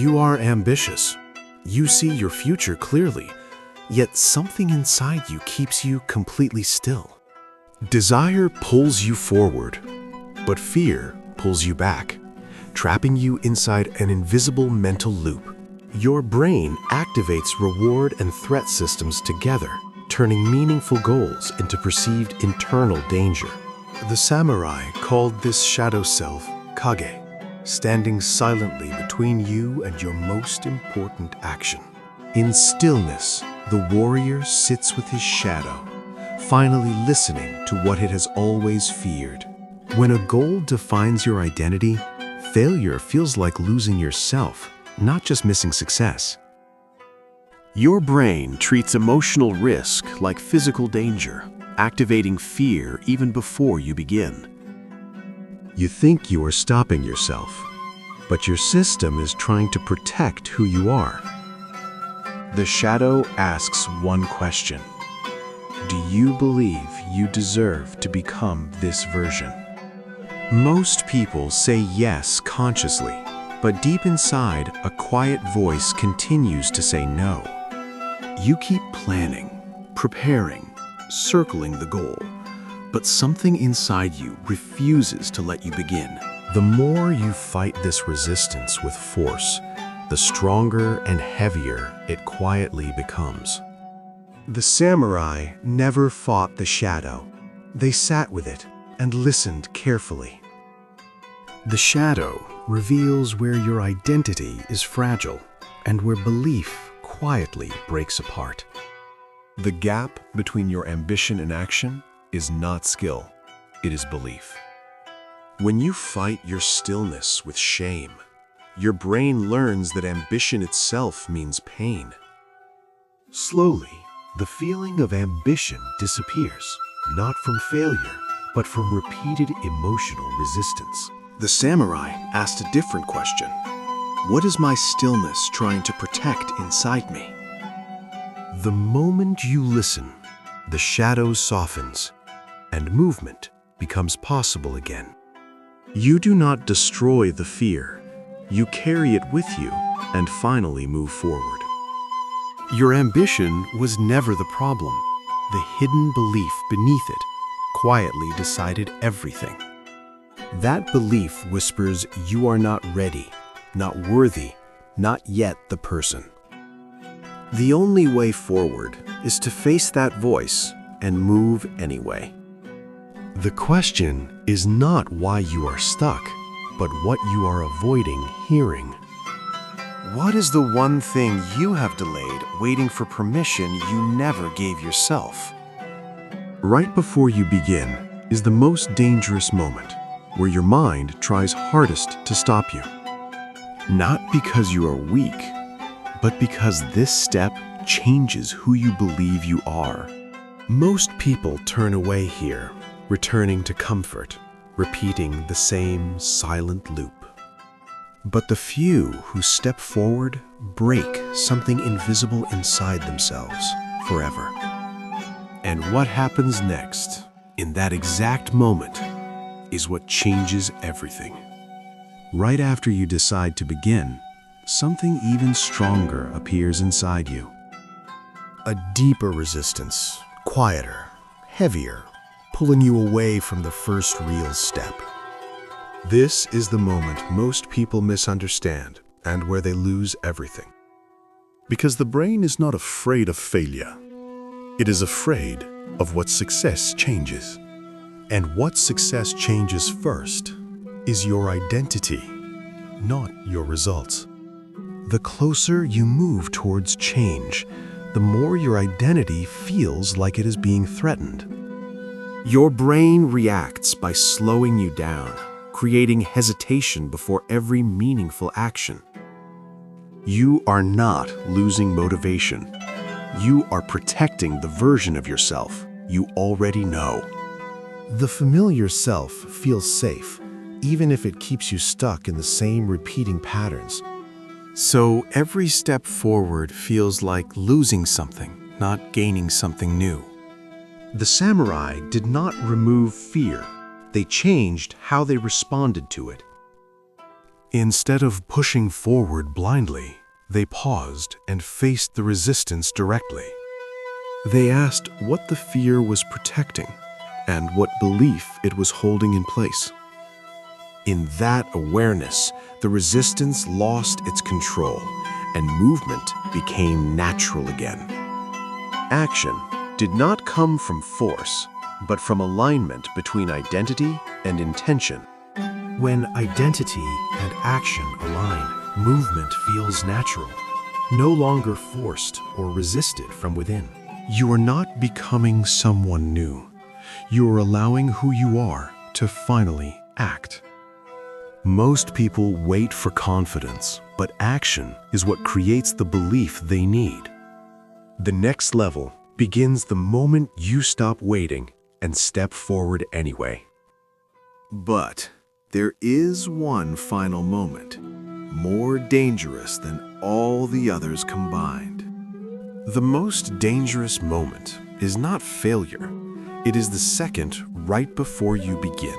You are ambitious. You see your future clearly, yet something inside you keeps you completely still. Desire pulls you forward, but fear pulls you back, trapping you inside an invisible mental loop. Your brain activates reward and threat systems together, turning meaningful goals into perceived internal danger. The samurai called this shadow self kage, standing silently between you and your most important action. In stillness, the warrior sits with his shadow, finally listening to what it has always feared. When a goal defines your identity, failure feels like losing yourself, not just missing success. Your brain treats emotional risk like physical danger, activating fear even before you begin. You think you are stopping yourself, but your system is trying to protect who you are. The shadow asks one question: do you believe you deserve to become this version? Most people say yes consciously, but deep inside, a quiet voice continues to say no. You keep planning, preparing, circling the goal, but something inside you refuses to let you begin. The more you fight this resistance with force, the stronger and heavier it quietly becomes. The samurai never fought the shadow. They sat with it and listened carefully. The shadow reveals where your identity is fragile and where belief quietly breaks apart. The gap between your ambition and action is not skill, it is belief. When you fight your stillness with shame, your brain learns that ambition itself means pain. Slowly, the feeling of ambition disappears, not from failure, but from repeated emotional resistance. The samurai asked a different question. What is my stillness trying to protect inside me? The moment you listen, the shadow softens, and movement becomes possible again. You do not destroy the fear. You carry it with you and finally move forward. Your ambition was never the problem. The hidden belief beneath it quietly decided everything. That belief whispers you are not ready, not worthy, not yet the person. The only way forward is to face that voice and move anyway. The question is not why you are stuck, but what you are avoiding hearing. What is the one thing you have delayed, waiting for permission you never gave yourself? Right before you begin is the most dangerous moment, where your mind tries hardest to stop you. Not because you are weak, but because this step changes who you believe you are. Most people turn away here, returning to comfort, repeating the same silent loop. But the few who step forward break something invisible inside themselves forever. And what happens next, in that exact moment, is what changes everything. Right after you decide to begin, something even stronger appears inside you. A deeper resistance, quieter, heavier, pulling you away from the first real step. This is the moment most people misunderstand and where they lose everything. Because the brain is not afraid of failure. It is afraid of what success changes. And what success changes first is your identity, not your results. The closer you move towards change, the more your identity feels like it is being threatened. Your brain reacts by slowing you down, creating hesitation before every meaningful action. You are not losing motivation. You are protecting the version of yourself you already know. The familiar self feels safe, even if it keeps you stuck in the same repeating patterns. So every step forward feels like losing something, not gaining something new. The samurai did not remove fear. They changed how they responded to it. Instead of pushing forward blindly, they paused and faced the resistance directly. They asked what the fear was protecting and what belief it was holding in place. In that awareness, the resistance lost its control and movement became natural again. Action did not come from force, but from alignment between identity and intention. When identity and action align, movement feels natural, no longer forced or resisted from within. You are not becoming someone new. You are allowing who you are to finally act. Most people wait for confidence, but action is what creates the belief they need. The next level begins the moment you stop waiting and step forward anyway. But there is one final moment, more dangerous than all the others combined. The most dangerous moment is not failure. It is the second right before you begin.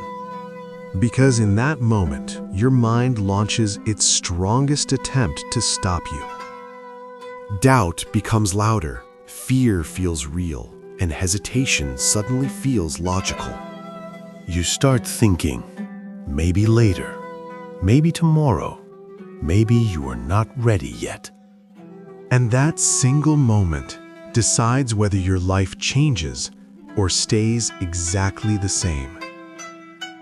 Because in that moment, your mind launches its strongest attempt to stop you. Doubt becomes louder, fear feels real, and hesitation suddenly feels logical. You start thinking, maybe later, maybe tomorrow, maybe you are not ready yet. And that single moment decides whether your life changes or stays exactly the same.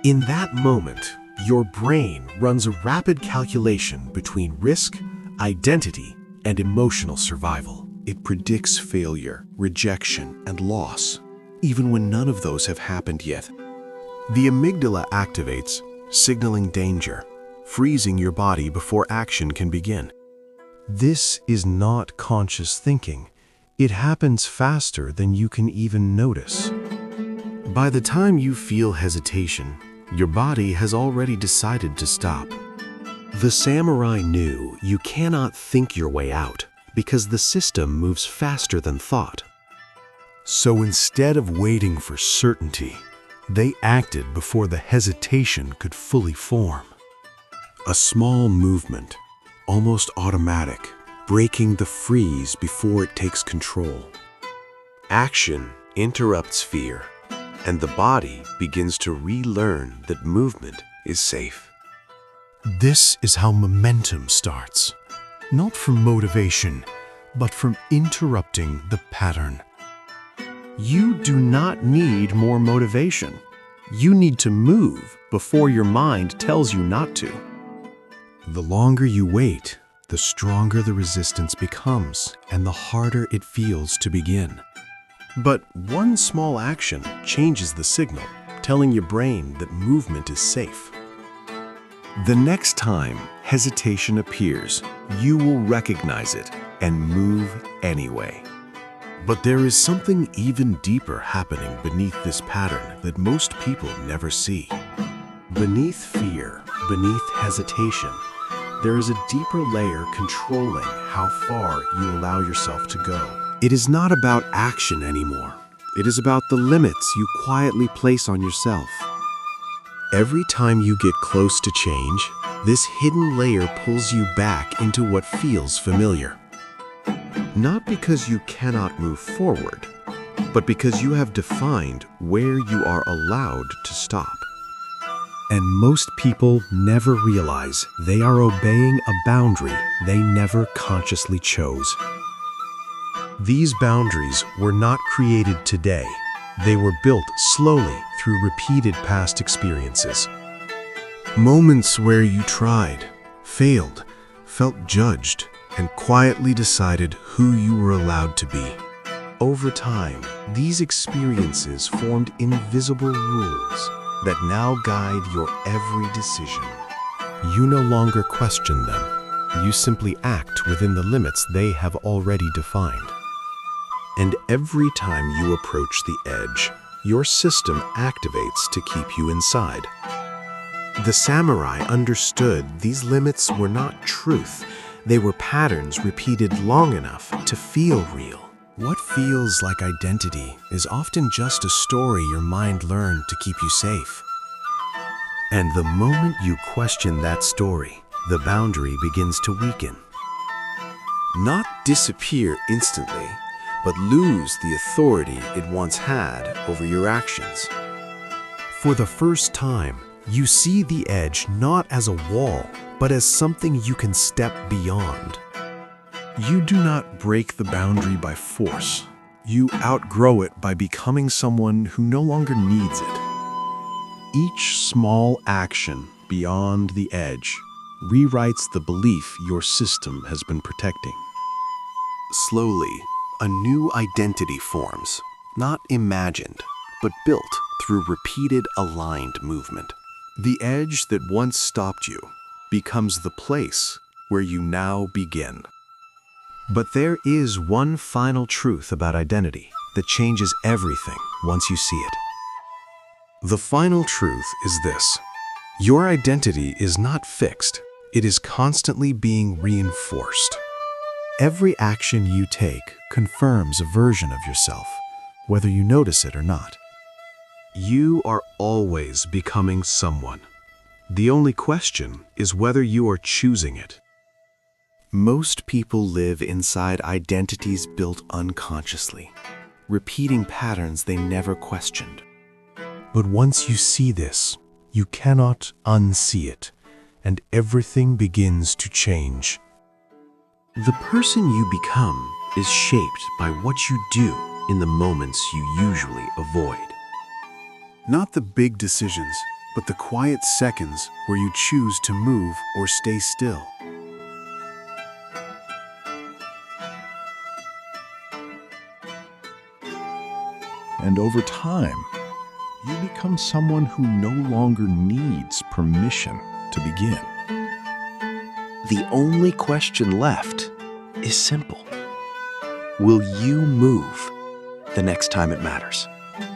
In that moment, your brain runs a rapid calculation between risk, identity, and emotional survival. It predicts failure, rejection, and loss, even when none of those have happened yet. The amygdala activates, signaling danger, freezing your body before action can begin. This is not conscious thinking. It happens faster than you can even notice. By the time you feel hesitation, your body has already decided to stop. The samurai knew you cannot think your way out because the system moves faster than thought. So instead of waiting for certainty, they acted before the hesitation could fully form. A small movement, almost automatic, breaking the freeze before it takes control. Action interrupts fear, and the body begins to relearn that movement is safe. This is how momentum starts, not from motivation, but from interrupting the pattern. You do not need more motivation. You need to move before your mind tells you not to. The longer you wait, the stronger the resistance becomes and the harder it feels to begin. But one small action changes the signal, telling your brain that movement is safe. The next time hesitation appears, you will recognize it and move anyway. But there is something even deeper happening beneath this pattern that most people never see. Beneath fear, beneath hesitation, there is a deeper layer controlling how far you allow yourself to go. It is not about action anymore. It is about the limits you quietly place on yourself. Every time you get close to change, this hidden layer pulls you back into what feels familiar. Not because you cannot move forward, but because you have defined where you are allowed to stop. And most people never realize they are obeying a boundary they never consciously chose. These boundaries were not created today. They were built slowly through repeated past experiences. Moments where you tried, failed, felt judged, and quietly decided who you were allowed to be. Over time, these experiences formed invisible rules that now guide your every decision. You no longer question them. You simply act within the limits they have already defined. And every time you approach the edge, your system activates to keep you inside. The samurai understood these limits were not truth. They were patterns repeated long enough to feel real. What feels like identity is often just a story your mind learned to keep you safe. And the moment you question that story, the boundary begins to weaken. Not disappear instantly, but lose the authority it once had over your actions. For the first time, you see the edge not as a wall, but as something you can step beyond. You do not break the boundary by force. You outgrow it by becoming someone who no longer needs it. Each small action beyond the edge rewrites the belief your system has been protecting. Slowly, a new identity forms, not imagined, but built through repeated aligned movement. The edge that once stopped you becomes the place where you now begin. But there is one final truth about identity that changes everything once you see it. The final truth is this: your identity is not fixed, it is constantly being reinforced. Every action you take confirms a version of yourself, whether you notice it or not. You are always becoming someone. The only question is whether you are choosing it. Most people live inside identities built unconsciously, repeating patterns they never questioned. But once you see this, you cannot unsee it, and everything begins to change. The person you become is shaped by what you do in the moments you usually avoid. Not the big decisions, but the quiet seconds where you choose to move or stay still. And over time, you become someone who no longer needs permission to begin. The only question left is simple. Will you move the next time it matters?